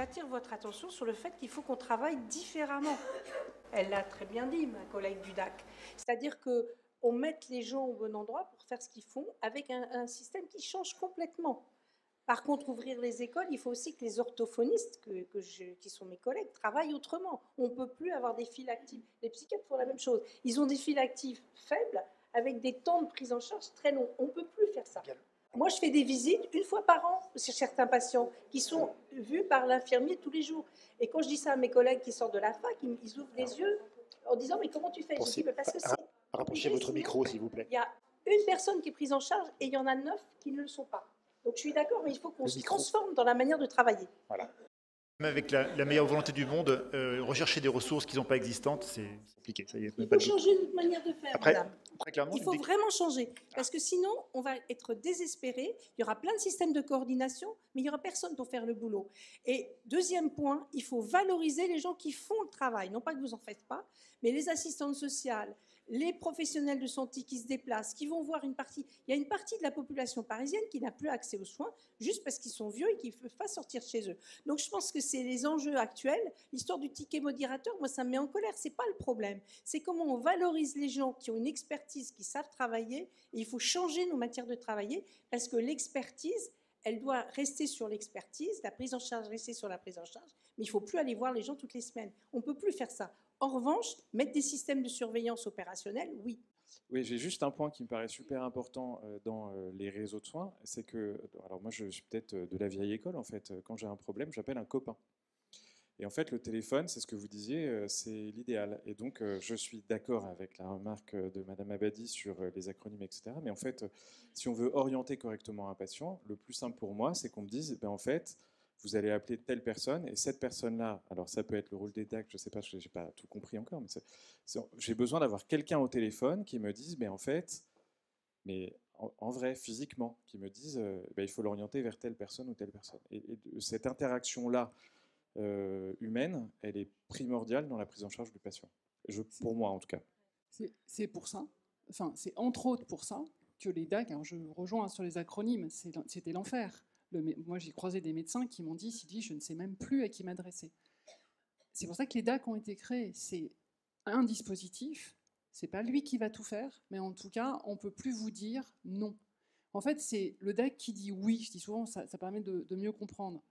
j'attire votre attention sur le fait qu'il faut qu'on travaille différemment. Elle l'a très bien dit, ma collègue du DAC. C'est-à-dire qu'on mette les gens au bon endroit pour faire ce qu'ils font avec un système qui change complètement. Par contre, ouvrir les écoles, il faut aussi que les orthophonistes, qui sont mes collègues, travaillent autrement. On ne peut plus avoir des files actives. Les psychiatres font la même chose. Ils ont des files actives faibles avec des temps de prise en charge très longs. On ne peut plus faire ça. Moi, je fais des visites une fois par an sur certains patients qui sont vus par l'infirmier tous les jours. Et quand je dis ça à mes collègues qui sortent de la fac, ils ouvrent les yeux en disant « Mais comment tu fais ?» Je dis « Parce que c'est Rapprochez votre micro, s'il vous plaît. Il y a une personne qui est prise en charge et il y en a 9 qui ne le sont pas. Donc je suis d'accord, mais il faut qu'on se transforme dans la manière de travailler. Voilà. Même avec la meilleure volonté du monde, rechercher des ressources qui ne sont pas existantes, c'est compliqué. Ça y est, il faut changer notre manière de faire, madame. Très clairement, il faut vraiment changer, parce que sinon, on va être désespéré. Il y aura plein de systèmes de coordination, mais il n'y aura personne pour faire le boulot. Et deuxième point, il faut valoriser les gens qui font le travail. Non pas que vous en faites pas, mais les assistantes sociales, les professionnels de santé qui se déplacent, qui vont voir une partie. Il y a une partie de la population parisienne qui n'a plus accès aux soins juste parce qu'ils sont vieux et qu'ils ne peuvent pas sortir de chez eux. Donc je pense que c'est les enjeux actuels. L'histoire du ticket modérateur, moi ça me met en colère. Ce n'est pas le problème. C'est comment on valorise les gens qui ont une expertise, qui savent travailler. Et il faut changer nos matières de travailler parce que l'expertise, elle doit rester sur l'expertise, la prise en charge rester sur la prise en charge, mais il ne faut plus aller voir les gens toutes les semaines. On ne peut plus faire ça. En revanche, mettre des systèmes de surveillance opérationnelle, oui. Oui, j'ai juste un point qui me paraît super important dans les réseaux de soins, c'est que, alors moi je suis peut-être de la vieille école en fait, quand j'ai un problème, j'appelle un copain. Et en fait, le téléphone, c'est ce que vous disiez, c'est l'idéal. Et donc, je suis d'accord avec la remarque de Madame Abadi sur les acronymes, etc. Mais en fait, si on veut orienter correctement un patient, le plus simple pour moi, c'est qu'on me dise, ben, en fait, vous allez appeler telle personne, et cette personne-là, alors ça peut être le rôle des DAC, je ne sais pas, je n'ai pas tout compris encore, mais j'ai besoin d'avoir quelqu'un au téléphone qui me dise, mais en fait, mais en vrai, physiquement, qui me dise, ben, il faut l'orienter vers telle personne ou telle personne. Et cette interaction-là, humaine, elle est primordiale dans la prise en charge du patient. Pour moi, en tout cas. C'est pour ça, enfin, c'est entre autres pour ça que les DAC, alors je rejoins sur les acronymes, c'était l'enfer. Moi, j'ai croisé des médecins qui m'ont dit, Sylvie, je ne sais même plus à qui m'adresser. C'est pour ça que les DAC ont été créés. C'est un dispositif, c'est pas lui qui va tout faire, mais en tout cas, on peut plus vous dire non. En fait, c'est le DAC qui dit oui. Je dis souvent, ça permet de mieux comprendre.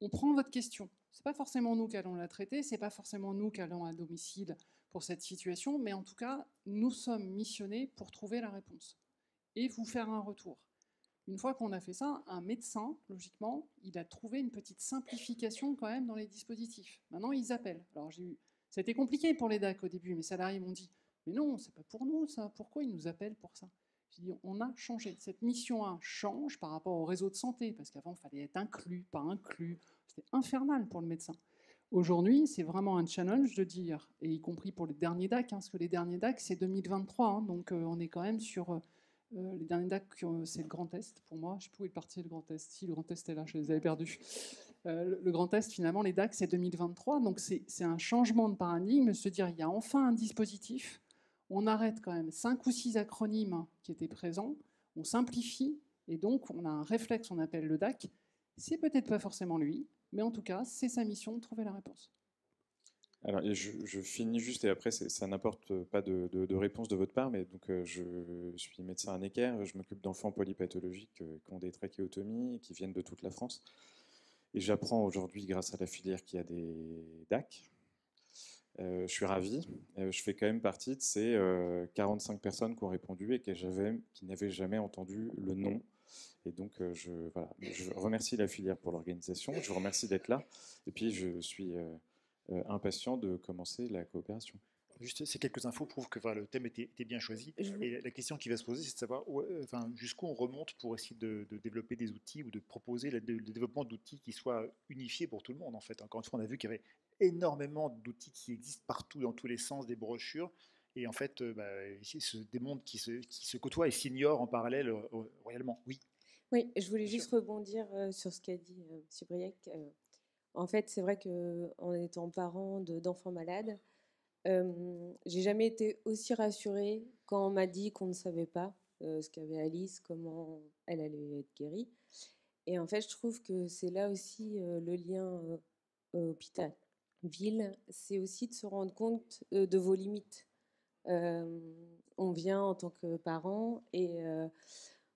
On prend votre question. C'est pas forcément nous qui allons la traiter, c'est pas forcément nous qui allons à domicile pour cette situation, mais en tout cas, nous sommes missionnés pour trouver la réponse et vous faire un retour. Une fois qu'on a fait ça, un médecin, logiquement, il a trouvé une petite simplification quand même dans les dispositifs. Maintenant, ils appellent. Alors, ça a été compliqué pour les DAC au début, mes salariés m'ont dit « Mais non, c'est pas pour nous ça, pourquoi ils nous appellent pour ça ?» J'ai dit « On a changé. Cette mission 1 change par rapport au réseau de santé, parce qu'avant, il fallait être inclus, pas inclus. C'était infernal pour le médecin. Aujourd'hui, c'est vraiment un challenge de dire, et y compris pour les derniers DAC, parce que les derniers DAC, c'est 2023, donc on est quand même sur... les derniers DAC, c'est le Grand Est pour moi. Je ne sais plus où est parti le Grand Est. Si, le Grand Est est là, je les avais perdus. Le Grand Est, finalement, les DAC, c'est 2023. Donc c'est un changement de paradigme, se dire il y a enfin un dispositif. On arrête quand même 5 ou 6 acronymes qui étaient présents. On simplifie et donc on a un réflexe, on appelle le DAC. C'est peut-être pas forcément lui, mais en tout cas, c'est sa mission de trouver la réponse. Alors, je finis juste, et après, ça n'apporte pas de réponse de votre part, mais donc je suis médecin à Necker, je m'occupe d'enfants polypathologiques qui ont des trachéotomies, qui viennent de toute la France. Et j'apprends aujourd'hui, grâce à la filière, qu'il y a des DAC. Je suis ravi. Je fais quand même partie de ces 45 personnes qui ont répondu et qui n'avaient jamais entendu le nom. Et donc, je remercie la filière pour l'organisation, je vous remercie d'être là, et puis je suis... impatient de commencer la coopération. Juste ces quelques infos prouvent que le thème était bien choisi. Et la question qui va se poser, c'est de savoir jusqu'où on remonte pour essayer de développer des outils ou de proposer le développement d'outils qui soient unifiés pour tout le monde. En fait, encore une fois, on a vu qu'il y avait énormément d'outils qui existent partout, dans tous les sens, des brochures. Et en fait, ici, des mondes qui se côtoient et s'ignorent en parallèle réellement. Oui. Oui, je voulais juste rebondir sur ce qu'a dit M. Briec. En fait, c'est vrai qu'en étant parent d'enfants malades, j'ai jamais été aussi rassurée quand on m'a dit qu'on ne savait pas ce qu'avait Alice, comment elle allait être guérie. Et en fait, je trouve que c'est là aussi le lien hôpital, ville, c'est aussi de se rendre compte de vos limites. On vient en tant que parent et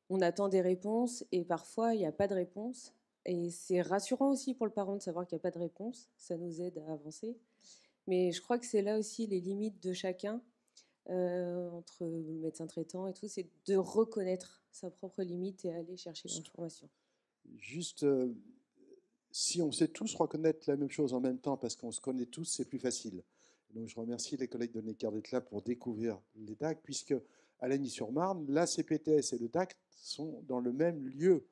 on attend des réponses et parfois il n'y a pas de réponse. Et c'est rassurant aussi pour le parent de savoir qu'il n'y a pas de réponse, ça nous aide à avancer. Mais je crois que c'est là aussi les limites de chacun, entre le médecin traitant et tout, c'est de reconnaître sa propre limite et aller chercher l'information. Juste, si on sait tous reconnaître la même chose en même temps, parce qu'on se connaît tous, c'est plus facile. Donc je remercie les collègues de Neckar d'être là pour découvrir les DAC, puisque à Lagny-sur-Marne, la CPTS et le DAC sont dans le même lieu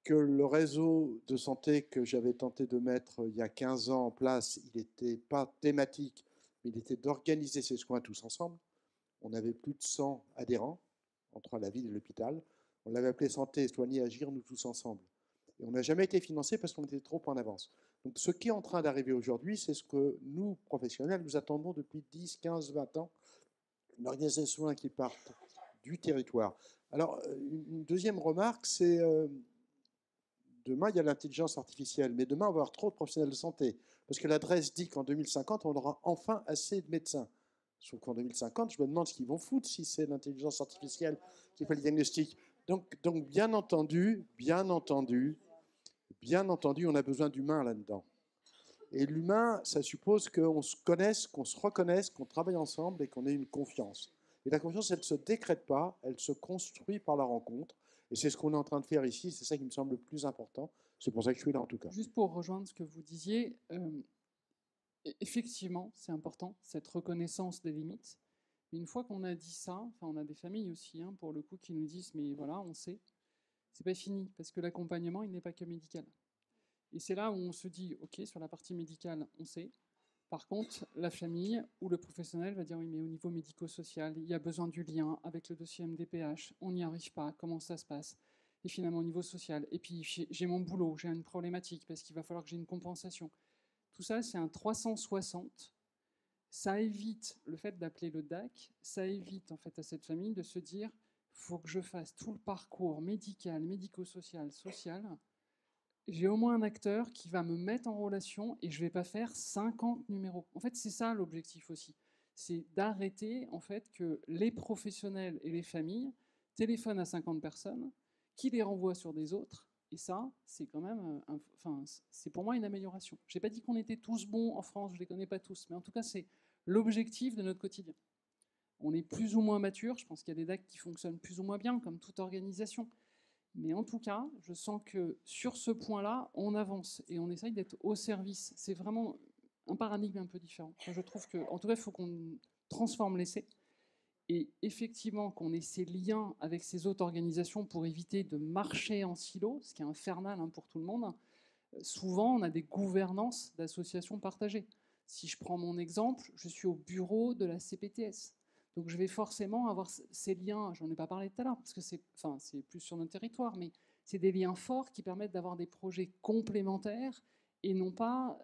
que le réseau de santé que j'avais tenté de mettre il y a 15 ans en place. Il n'était pas thématique, mais il était d'organiser ces soins tous ensemble. On avait plus de 100 adhérents entre la ville et l'hôpital. On l'avait appelé Santé, Soigner, Agir, nous tous ensemble. Et on n'a jamais été financé parce qu'on était trop en avance. Donc ce qui est en train d'arriver aujourd'hui, c'est ce que nous, professionnels, nous attendons depuis 10, 15, 20 ans, une organisation de soins qui partent du territoire. Alors, une deuxième remarque, c'est demain, il y a l'intelligence artificielle, mais demain, on va avoir trop de professionnels de santé. Parce que l'adresse dit qu'en 2050, on aura enfin assez de médecins. Sauf qu'en 2050, je me demande ce qu'ils vont foutre si c'est l'intelligence artificielle qui fait le diagnostic. Donc bien entendu, on a besoin d'humains là-dedans. Et l'humain, ça suppose qu'on se connaisse, qu'on se reconnaisse, qu'on travaille ensemble et qu'on ait une confiance. Et la confiance, elle ne se décrète pas, elle se construit par la rencontre. Et c'est ce qu'on est en train de faire ici, c'est ça qui me semble le plus important. C'est pour ça que je suis là en tout cas. Juste pour rejoindre ce que vous disiez, effectivement, c'est important, cette reconnaissance des limites. Mais une fois qu'on a dit ça, enfin, on a des familles aussi, hein, pour le coup, qui nous disent, mais voilà, on sait, c'est pas fini, parce que l'accompagnement, il n'est pas que médical. Et c'est là où on se dit, ok, sur la partie médicale, on sait. Par contre, la famille ou le professionnel va dire, oui, mais au niveau médico-social, il y a besoin du lien avec le dossier MDPH, on n'y arrive pas, comment ça se passe? Et finalement, au niveau social, et puis j'ai mon boulot, j'ai une problématique, parce qu'il va falloir que j'ai une compensation. Tout ça, c'est un 360. Ça évite le fait d'appeler le DAC, ça évite en fait à cette famille de se dire, il faut que je fasse tout le parcours médical, médico-social, social. J'ai au moins un acteur qui va me mettre en relation et je ne vais pas faire 50 numéros. En fait, c'est ça l'objectif aussi. C'est d'arrêter en fait que les professionnels et les familles téléphonent à 50 personnes, qui les renvoient sur des autres. Et ça, c'est quand même, c'est pour moi une amélioration. Je n'ai pas dit qu'on était tous bons en France, je ne les connais pas tous, mais en tout cas, c'est l'objectif de notre quotidien. On est plus ou moins mature, je pense qu'il y a des DAC qui fonctionnent plus ou moins bien, comme toute organisation. Mais en tout cas, je sens que sur ce point-là, on avance et on essaye d'être au service. C'est vraiment un paradigme un peu différent. Je trouve que, en tout cas, il faut qu'on transforme l'essai. Et effectivement, qu'on ait ces liens avec ces autres organisations pour éviter de marcher en silo, ce qui est infernal pour tout le monde. Souvent, on a des gouvernances d'associations partagées. Si je prends mon exemple, je suis au bureau de la CPTS. Donc je vais forcément avoir ces liens, j'en ai pas parlé tout à l'heure, parce que c'est plus sur notre territoire, mais c'est des liens forts qui permettent d'avoir des projets complémentaires et non pas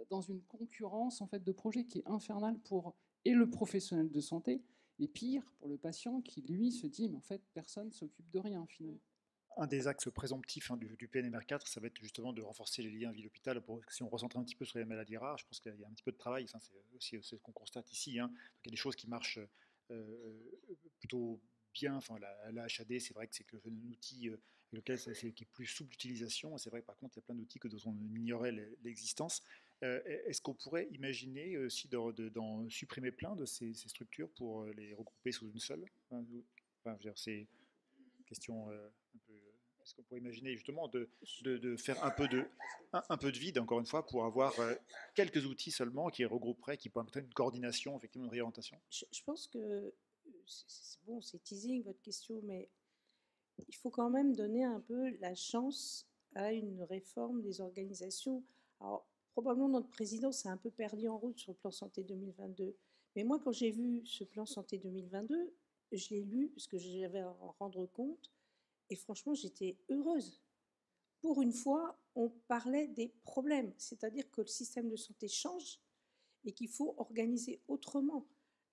dans une concurrence en fait, de projets qui est infernale pour et le professionnel de santé, et pire pour le patient qui, lui, se dit, mais en fait, personne ne s'occupe de rien, finalement. Un des axes présomptifs du PNMR4, ça va être justement de renforcer les liens ville-hôpital. Si on recentre un petit peu sur les maladies rares, je pense qu'il y a un petit peu de travail. Enfin, c'est aussi ce qu'on constate ici. Donc, il y a des choses qui marchent plutôt bien. Enfin, la HAD, c'est vrai que c'est un outil lequel qui est plus souple d'utilisation. C'est vrai que par contre, il y a plein d'outils dont on ignorait l'existence. Est-ce qu'on pourrait imaginer aussi d'en supprimer plein de ces structures pour les regrouper sous une seule? C'est une question un peu... Est-ce qu'on pourrait imaginer justement de faire un peu de vide, encore une fois, pour avoir quelques outils seulement qui regrouperaient, qui permettraient une coordination, effectivement, une réorientation? Je pense que c'est bon, c'est teasing votre question, mais il faut quand même donner un peu la chance à une réforme des organisations. Alors, probablement notre président s'est un peu perdu en route sur le plan santé 2022. Mais moi, quand j'ai vu ce plan santé 2022, je l'ai lu parce que j'avais à en rendre compte. Et franchement, j'étais heureuse. Pour une fois, on parlait des problèmes. C'est-à-dire que le système de santé change et qu'il faut organiser autrement.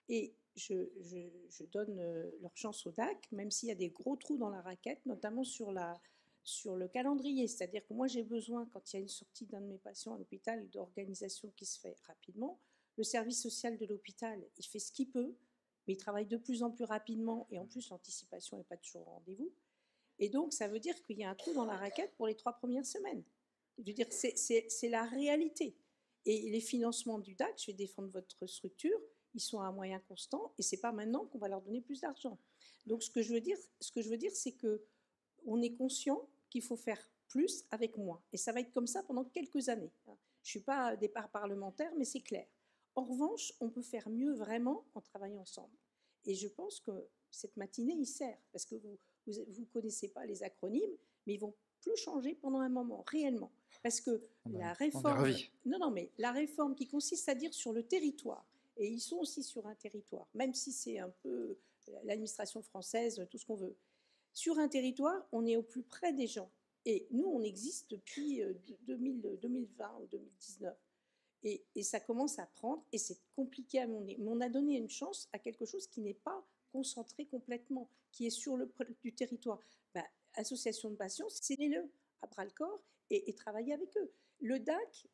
Et je donne leur chance au DAC, même s'il y a des gros trous dans la raquette, notamment sur la sur le calendrier. C'est-à-dire que moi, j'ai besoin, quand il y a une sortie d'un de mes patients à l'hôpital, d'organisation qui se fait rapidement. Le service social de l'hôpital, il fait ce qu'il peut, mais il travaille de plus en plus rapidement et en plus, l'anticipation n'est pas toujours au rendez-vous. Et donc, ça veut dire qu'il y a un trou dans la raquette pour les 3 premières semaines. Je veux dire, c'est la réalité. Et les financements du DAC, je vais défendre votre structure, ils sont à moyen constant et ce n'est pas maintenant qu'on va leur donner plus d'argent. Donc, ce que je veux dire, c'est qu'on est conscient qu'il faut faire plus avec moins. Et ça va être comme ça pendant quelques années. Je ne suis pas à départ parlementaire, mais c'est clair. En revanche, on peut faire mieux vraiment en travaillant ensemble. Et je pense que cette matinée y sert, parce que vous ne connaissez pas les acronymes, mais ils vont plus changer pendant un moment, réellement. Parce que la réforme, mais la réforme qui consiste à dire sur le territoire, et ils sont aussi sur un territoire, même si c'est un peu l'administration française, tout ce qu'on veut. Sur un territoire, on est au plus près des gens. Et nous, on existe depuis 2020 ou 2019. Et ça commence à prendre, et c'est compliqué à mener. Mais on a donné une chance à quelque chose qui n'est pas concentré complètement, qui est sur du territoire. Association de patients, c'est les à bras-le-corps et travailler avec eux. Le DAC,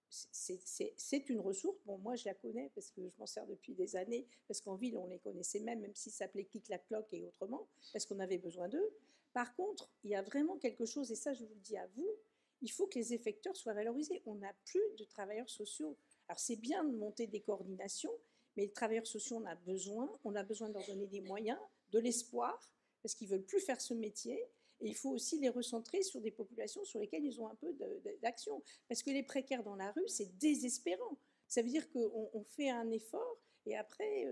c'est une ressource. Bon, moi, je la connais parce que je m'en sers depuis des années, parce qu'en ville, on les connaissait même si ça s'appelait Clic-Clac-Cloc et autrement, parce qu'on avait besoin d'eux. Par contre, il y a vraiment quelque chose, et ça, je vous le dis à vous, il faut que les effecteurs soient valorisés. On n'a plus de travailleurs sociaux. Alors, c'est bien de monter des coordinations, mais les travailleurs sociaux, on a besoin de leur donner des moyens, de l'espoir, parce qu'ils ne veulent plus faire ce métier. Et il faut aussi les recentrer sur des populations sur lesquelles ils ont un peu d'action. Parce que les précaires dans la rue, c'est désespérant. Ça veut dire qu'on fait un effort et après,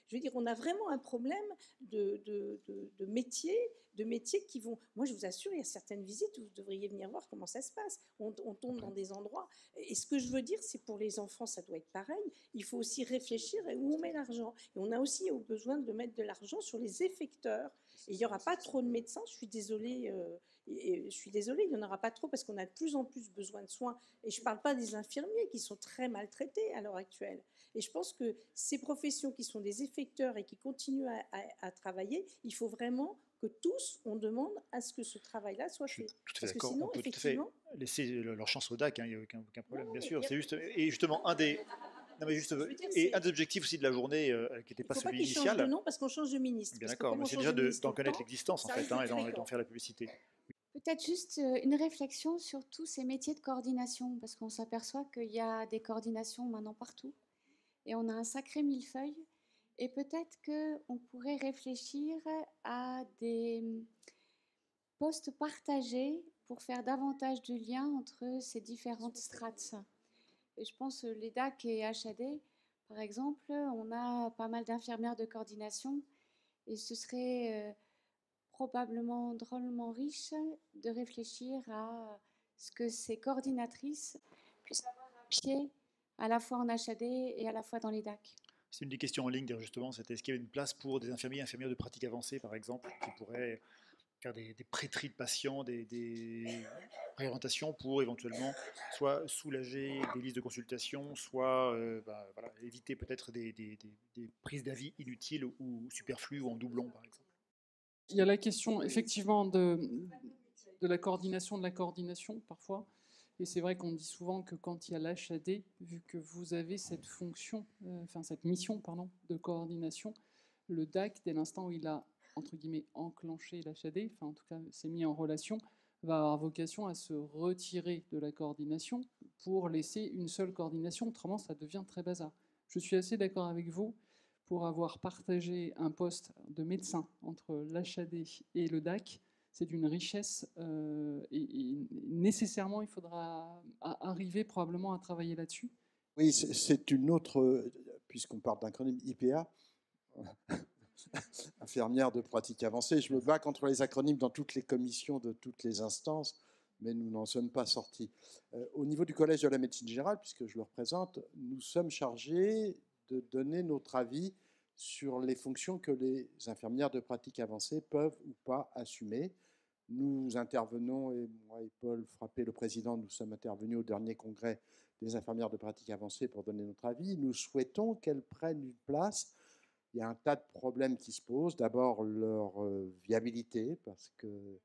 je veux dire, on a vraiment un problème de métiers qui vont... Moi, je vous assure, il y a certaines visites où vous devriez venir voir comment ça se passe. On tombe dans des endroits. Et ce que je veux dire, c'est pour les enfants, ça doit être pareil. Il faut aussi réfléchir à où on met l'argent. Et on a aussi besoin de mettre de l'argent sur les effecteurs. Et il n'y aura pas trop de médecins, je suis désolée, il n'y en aura pas trop parce qu'on a de plus en plus besoin de soins. Et je ne parle pas des infirmiers qui sont très maltraités à l'heure actuelle. Et je pense que ces professions qui sont des effecteurs et qui continuent à travailler, il faut vraiment que tous, on demande à ce que ce travail-là soit fait. Tout à fait d'accord. On peut tout à fait laisser leur chance au DAC, il n'y a aucun problème, bien sûr. C'est juste, et justement, un des objectifs aussi de la journée qui n'était pas celui initial. Il ne faut pas qu'ils changent de nom parce qu'on change de ministre. Bien d'accord, mais c'est déjà d'en connaître l'existence en fait, et d'en faire la publicité. Peut-être juste une réflexion sur tous ces métiers de coordination, parce qu'on s'aperçoit qu'il y a des coordinations maintenant partout, et on a un sacré millefeuille, et peut-être qu'on pourrait réfléchir à des postes partagés pour faire davantage de liens entre ces différentes strates. Et je pense les DAC et HAD, par exemple, on a pas mal d'infirmières de coordination, et ce serait probablement drôlement riche de réfléchir à ce que ces coordinatrices puissent avoir un pied à la fois en HAD et à la fois dans les DAC. C'est une des questions en ligne, justement, c'était est-ce qu'il y avait une place pour des infirmiers et infirmières de pratique avancée, par exemple, qui pourraient faire des pré-tris de patients, des réorientations pour éventuellement soit soulager des listes de consultation, soit éviter peut-être des prises d'avis inutiles ou superflues ou en doublon, par exemple. Il y a la question, effectivement, de la coordination parfois. Et c'est vrai qu'on dit souvent que quand il y a l'HAD, vu que vous avez cette mission de coordination, le DAC, dès l'instant où il a, entre guillemets, enclenché l'HAD, en tout cas s'est mis en relation, va avoir vocation à se retirer de la coordination pour laisser une seule coordination. Autrement, ça devient très bazar. Je suis assez d'accord avec vous pour avoir partagé un poste de médecin entre l'HAD et le DAC. C'est d'une richesse et nécessairement, il faudra arriver probablement à travailler là-dessus. Oui, c'est une autre, puisqu'on parle d'un acronyme IPA, infirmière de pratique avancée. Je me bats contre les acronymes dans toutes les commissions de toutes les instances, mais nous n'en sommes pas sortis. Au niveau du Collège de la médecine générale, puisque je le représente, nous sommes chargés de donner notre avis sur les fonctions que les infirmières de pratique avancée peuvent ou pas assumer. Nous intervenons, et moi et Paul Frappé, le président, nous sommes intervenus au dernier congrès des infirmières de pratique avancée pour donner notre avis. Nous souhaitons qu'elles prennent une place. Il y a un tas de problèmes qui se posent. D'abord, leur viabilité, parce que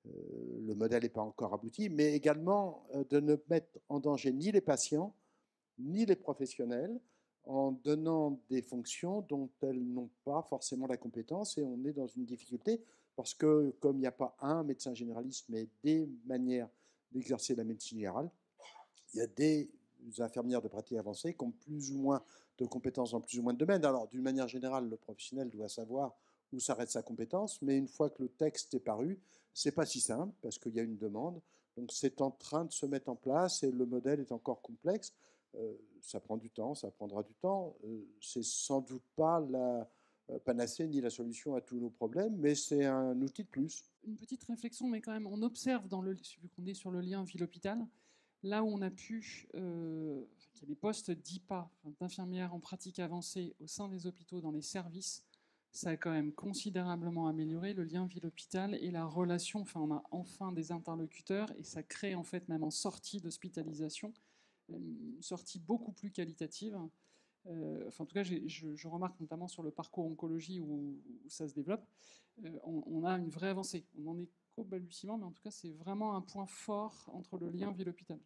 le modèle n'est pas encore abouti, mais également de ne mettre en danger ni les patients, ni les professionnels, en donnant des fonctions dont elles n'ont pas forcément la compétence, et on est dans une difficulté parce que comme il n'y a pas un médecin généraliste, mais des manières d'exercer la médecine générale, il y a des infirmières de pratique avancée qui ont plus ou moins de compétences dans plus ou moins de domaines. Alors, d'une manière générale, le professionnel doit savoir où s'arrête sa compétence, mais une fois que le texte est paru, ce n'est pas si simple parce qu'il y a une demande. Donc, c'est en train de se mettre en place et le modèle est encore complexe. Ça prend du temps, ça prendra du temps. C'est sans doute pas la panacée ni la solution à tous nos problèmes, mais c'est un outil de plus. Une petite réflexion, mais quand même, on observe, vu qu'on est sur le lien ville-hôpital, là où on a pu, qu'il y a des postes d'IPA, d'infirmières en pratique avancée au sein des hôpitaux, dans les services, ça a quand même considérablement amélioré le lien ville-hôpital et la relation. Enfin, on a enfin des interlocuteurs et ça crée en fait, même en sortie d'hospitalisation, une sortie beaucoup plus qualitative. En tout cas, je remarque notamment sur le parcours oncologie où ça se développe, on a une vraie avancée. On en est qu'au balbutiement, mais en tout cas, c'est vraiment un point fort entre le lien ville-hôpital.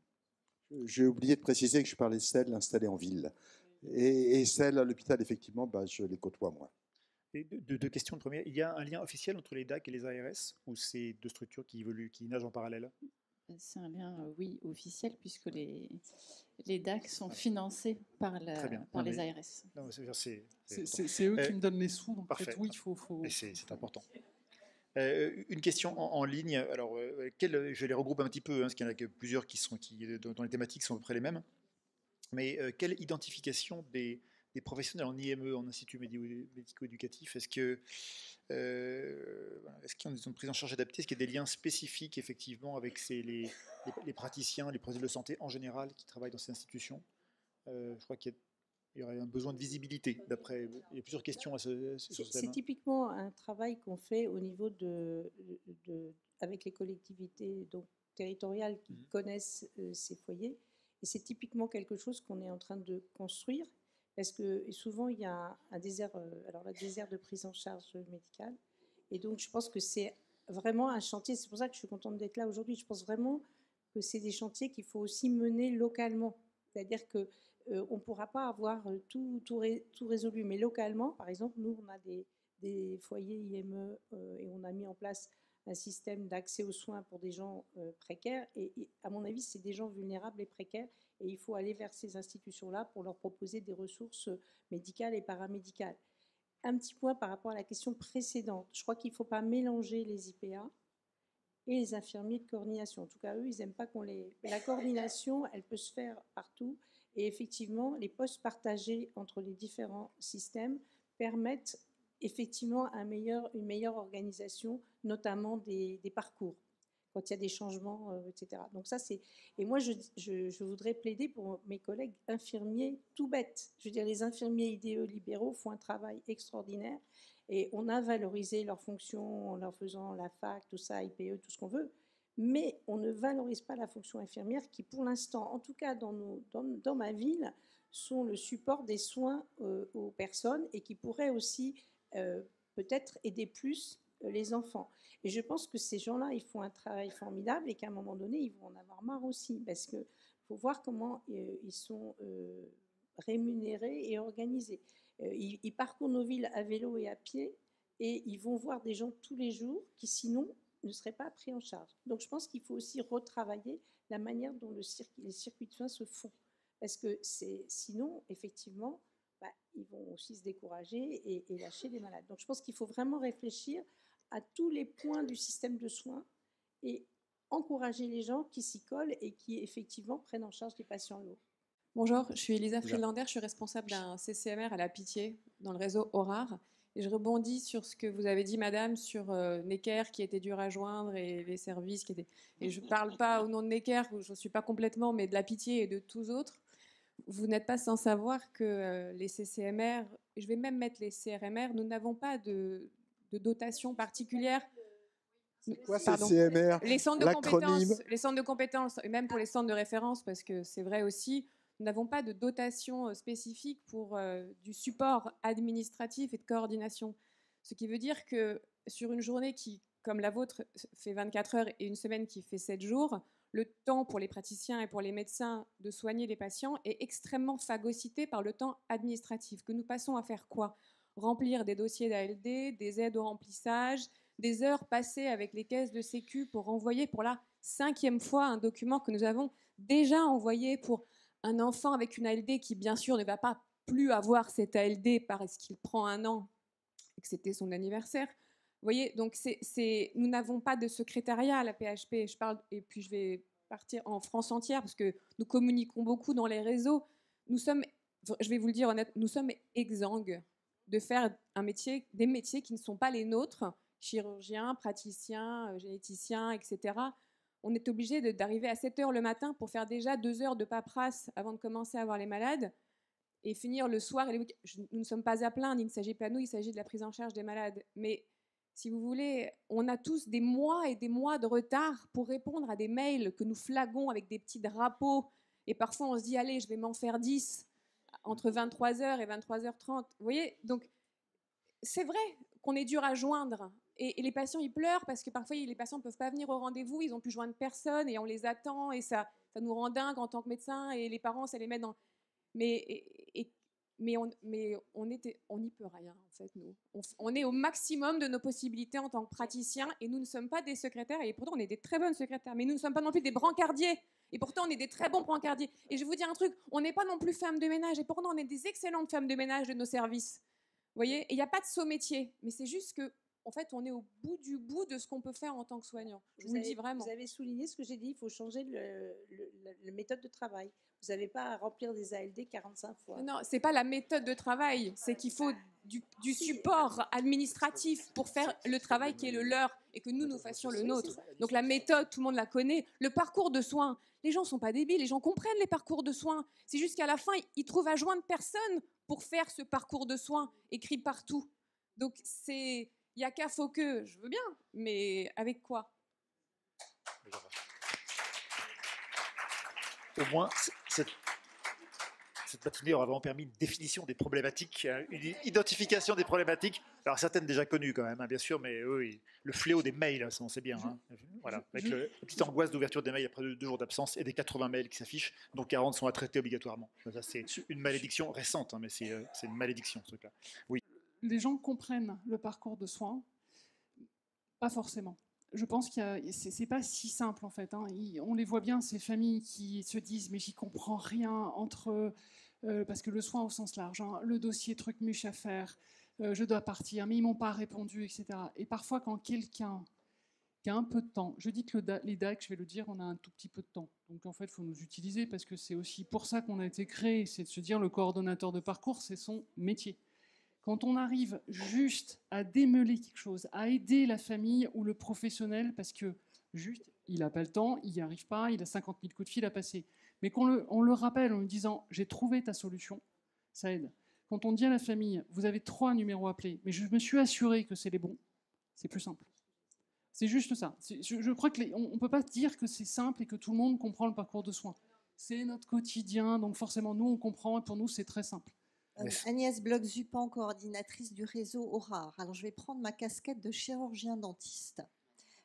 J'ai oublié de préciser que je parlais de celles installées en ville. Et celles à l'hôpital, effectivement, je les côtoie moins. Et deux questions. Première, il y a un lien officiel entre les DAC et les ARS, ou c'est deux structures qui évoluent, qui nagent en parallèle? C'est un lien, oui, officiel, puisque les DAC sont financés par les ARS. C'est eux qui me donnent les sous, donc parfait. En fait, oui, il faut... C'est important. Une question en ligne. Alors, je les regroupe un petit peu, parce qu'il y en a que plusieurs qui dans les thématiques sont à peu près les mêmes. Mais quelle identification des professionnels en IME, en institut médico-éducatif, est-ce qu'ils ont une prise en charge adaptée? Est-ce qu'il y a des liens spécifiques, effectivement, avec les praticiens, les professionnels de santé en général qui travaillent dans ces institutions? Je crois qu'il y aurait un besoin de visibilité, d'après. Il y a plusieurs questions à ce thème. C'est typiquement un travail qu'on fait au niveau avec les collectivités territoriales qui connaissent ces foyers. Et c'est typiquement quelque chose qu'on est en train de construire, parce que souvent il y a un désert, désert de prise en charge médicale. Et donc je pense que c'est vraiment un chantier. C'est pour ça que je suis contente d'être là aujourd'hui. Je pense vraiment que c'est des chantiers qu'il faut aussi mener localement. C'est-à-dire que on ne pourra pas avoir tout résolu. Mais localement, par exemple, nous, on a des foyers IME et on a mis en place un système d'accès aux soins pour des gens précaires. Et à mon avis, c'est des gens vulnérables et précaires. Et il faut aller vers ces institutions-là pour leur proposer des ressources médicales et paramédicales. Un petit point par rapport à la question précédente. Je crois qu'il ne faut pas mélanger les IPA et les infirmiers de coordination. En tout cas, eux, ils n'aiment pas qu'on les... La coordination, elle peut se faire partout. Et effectivement, les postes partagés entre les différents systèmes permettent effectivement une meilleure organisation, notamment des parcours, quand il y a des changements, etc. Donc ça, c'est... Et moi, je voudrais plaider pour mes collègues infirmiers tout bêtes. Je veux dire, les infirmiers IDE libéraux font un travail extraordinaire et on a valorisé leurs fonctions en leur faisant la fac, tout ça, IPE, tout ce qu'on veut. Mais on ne valorise pas la fonction infirmière qui, pour l'instant, en tout cas dans ma ville, sont le support des soins aux personnes et qui pourraient aussi peut-être aider plus les enfants. Et je pense que ces gens-là, ils font un travail formidable et qu'à un moment donné, ils vont en avoir marre aussi, parce qu'il faut voir comment ils sont rémunérés et organisés. Ils parcourent nos villes à vélo et à pied et ils vont voir des gens tous les jours qui, sinon, ne seraient pas pris en charge. Donc je pense qu'il faut aussi retravailler la manière dont les circuits de soins se font. Parce que sinon, effectivement, ils vont aussi se décourager et lâcher les malades. Donc je pense qu'il faut vraiment réfléchir à tous les points du système de soins et encourager les gens qui s'y collent et qui effectivement prennent en charge les patients lourds. Bonjour, je suis Elisa Friedlander, je suis responsable d'un CCMR à la Pitié dans le réseau Horar. Et je rebondis sur ce que vous avez dit, madame, sur Necker qui était dur à joindre et les services qui étaient... Et je ne parle pas au nom de Necker, où je ne suis pas complètement, mais de la Pitié et de tous autres. Vous n'êtes pas sans savoir que les CCMR, je vais même mettre les CRMR, nous n'avons pas de dotation particulière. C'est quoi CCMR? Les centres de compétences, et même pour les centres de référence, parce que c'est vrai aussi, nous n'avons pas de dotation spécifique pour du support administratif et de coordination. Ce qui veut dire que sur une journée qui comme la vôtre fait 24 heures et une semaine qui fait 7 jours, le temps pour les praticiens et pour les médecins de soigner les patients est extrêmement phagocyté par le temps administratif. Que nous passons à faire quoi? Remplir des dossiers d'ALD, des aides au remplissage, des heures passées avec les caisses de sécu pour renvoyer pour la 5e fois un document que nous avons déjà envoyé pour un enfant avec une ALD qui, bien sûr, ne va pas plus avoir cette ALD parce qu'il prend 1 an et que c'était son anniversaire. Vous voyez, donc nous n'avons pas de secrétariat à la PHP. Et puis je vais partir en France entière parce que nous communiquons beaucoup dans les réseaux. Nous sommes, je vais vous le dire honnêtement, nous sommes exsangues de faire des métiers qui ne sont pas les nôtres, chirurgiens, praticiens, généticiens, etc. On est obligé d'arriver à 7 heures le matin pour faire déjà 2 heures de paperasse avant de commencer à voir les malades et finir le soir et les week-ends. Nous ne sommes pas à plaindre, il ne s'agit pas de nous, il s'agit de la prise en charge des malades. Mais si vous voulez, on a tous des mois et des mois de retard pour répondre à des mails que nous flaguons avec des petits drapeaux. Et parfois, on se dit, allez, je vais m'en faire 10 entre 23h et 23h30. Vous voyez, donc c'est vrai qu'on est dur à joindre. Et les patients, ils pleurent parce que parfois, les patients ne peuvent pas venir au rendez-vous, ils n'ont pu joindre personne et on les attend et ça nous rend dingue en tant que médecin et les parents, ça les met dans... Mais on n'y peut rien, en fait, nous. On est au maximum de nos possibilités en tant que praticiens et nous ne sommes pas des secrétaires et pourtant on est des très bonnes secrétaires, mais nous ne sommes pas non plus des brancardiers et pourtant on est des très bons brancardiers. Et je vais vous dire un truc, on n'est pas non plus femmes de ménage et pourtant on est des excellentes femmes de ménage de nos services. Vous voyez, et il n'y a pas de saut métier, mais c'est juste que en fait, on est au bout du bout de ce qu'on peut faire en tant que soignant. Je vous le dis vraiment. Vous avez souligné ce que j'ai dit, il faut changer la méthode de travail. Vous n'avez pas à remplir des ALD 45 fois. Non, ce n'est pas la méthode de travail, c'est qu'il faut du support administratif pour faire le travail qui est le leur et que nous fassions le nôtre. Donc la méthode, tout le monde la connaît. Le parcours de soins, les gens ne sont pas débiles, les gens comprennent les parcours de soins. C'est juste qu'à la fin, ils trouvent à joindre personne pour faire ce parcours de soins écrit partout. Donc c'est... Il n'y a qu'à faut que, je veux bien, mais avec quoi? Au moins, cette matinée aura vraiment permis une définition des problématiques, une identification des problématiques. Alors certaines déjà connues quand même, hein, bien sûr, mais oui, le fléau des mails, ça on sait bien. Hein. Voilà, avec la petite angoisse d'ouverture des mails après 2 jours d'absence et des 80 mails qui s'affichent, dont 40 sont à traiter obligatoirement. Ça, c'est une malédiction récente, hein, mais c'est une malédiction ce truc-là. Oui. Les gens comprennent le parcours de soins, pas forcément. Je pense que c'est pas si simple en fait. Hein. On les voit bien, ces familles qui se disent mais j'y comprends rien entre parce que le soin au sens large, hein, le dossier truc muche à faire, je dois partir, mais ils m'ont pas répondu, etc. Et parfois quand quelqu'un qui a un peu de temps, je dis que les DAC, je vais le dire, on a un tout petit peu de temps. Donc en fait, il faut nous utiliser parce que c'est aussi pour ça qu'on a été créé, c'est de se dire le coordonnateur de parcours, c'est son métier. Quand on arrive juste à démêler quelque chose, à aider la famille ou le professionnel, parce que juste, il n'a pas le temps, il n'y arrive pas, il a 50 000 coups de fil à passer. Mais qu'on le rappelle en lui disant « j'ai trouvé ta solution », ça aide. Quand on dit à la famille « vous avez 3 numéros appelés, mais je me suis assuré que c'est les bons », c'est plus simple. C'est juste ça. Je crois qu'on ne peut pas dire que c'est simple et que tout le monde comprend le parcours de soins. C'est notre quotidien, donc forcément, nous, on comprend, et pour nous, c'est très simple. Agnès Bloch-Zupan, coordinatrice du réseau ORAR. Alors, je vais prendre ma casquette de chirurgien dentiste,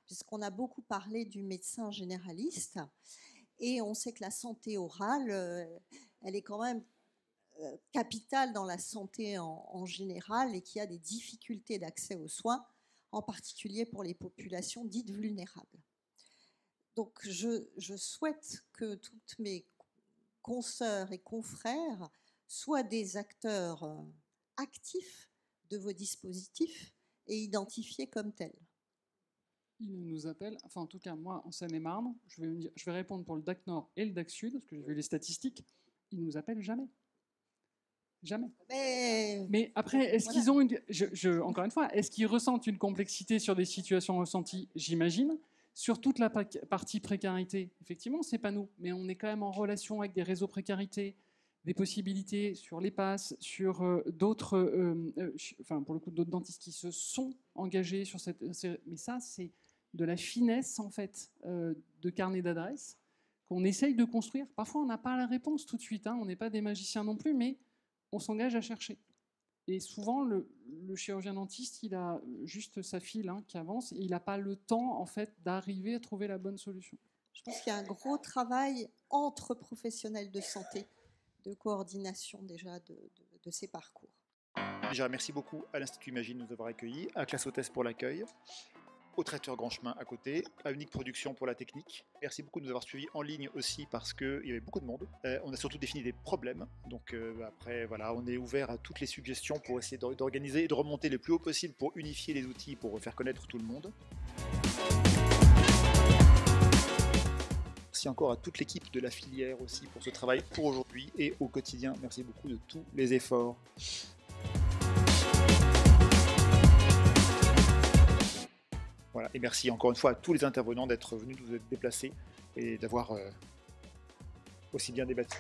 puisqu'on a beaucoup parlé du médecin généraliste, et on sait que la santé orale, elle est quand même capitale dans la santé en général, et qu'il y a des difficultés d'accès aux soins, en particulier pour les populations dites vulnérables. Donc, je souhaite que toutes mes consoeurs et confrères soient des acteurs actifs de vos dispositifs et identifiés comme tels. Ils nous appellent, enfin en tout cas moi en Seine-et-Marne, je vais répondre pour le DAC Nord et le DAC Sud, parce que j'ai vu les statistiques, ils ne nous appellent jamais. Jamais. Mais après, est-ce qu'ils ont encore une fois, est-ce qu'ils ressentent une complexité sur des situations ressenties? J'imagine. Sur toute la partie précarité, effectivement, c'est pas nous, mais on est quand même en relation avec des réseaux précarité, des possibilités sur les passes, sur d'autres, enfin pour le coup d'autres dentistes qui se sont engagés sur cette. Mais ça, c'est de la finesse en fait de carnet d'adresses qu'on essaye de construire. Parfois, on n'a pas la réponse tout de suite. Hein, on n'est pas des magiciens non plus, mais on s'engage à chercher. Et souvent, le chirurgien dentiste, il a juste sa file qui avance et il n'a pas le temps en fait, d'arriver à trouver la bonne solution. Je pense qu'il y a un gros travail entre professionnels de santé, de coordination déjà de ces parcours. Déjà, merci beaucoup à l'Institut Imagine de nous avoir accueillis, à Classe Hôtesse pour l'accueil, au traiteur Grand Chemin à côté, à Unique Production pour la technique. Merci beaucoup de nous avoir suivis en ligne aussi parce qu'il y avait beaucoup de monde. On a surtout défini des problèmes. Donc après, voilà, on est ouvert à toutes les suggestions pour essayer d'organiser et de remonter le plus haut possible pour unifier les outils, pour faire connaître tout le monde. Merci encore à toute l'équipe de la filière aussi pour ce travail pour aujourd'hui et au quotidien. Merci beaucoup de tous les efforts. Voilà, et merci encore une fois à tous les intervenants d'être venus, de vous être déplacés et d'avoir aussi bien débattu.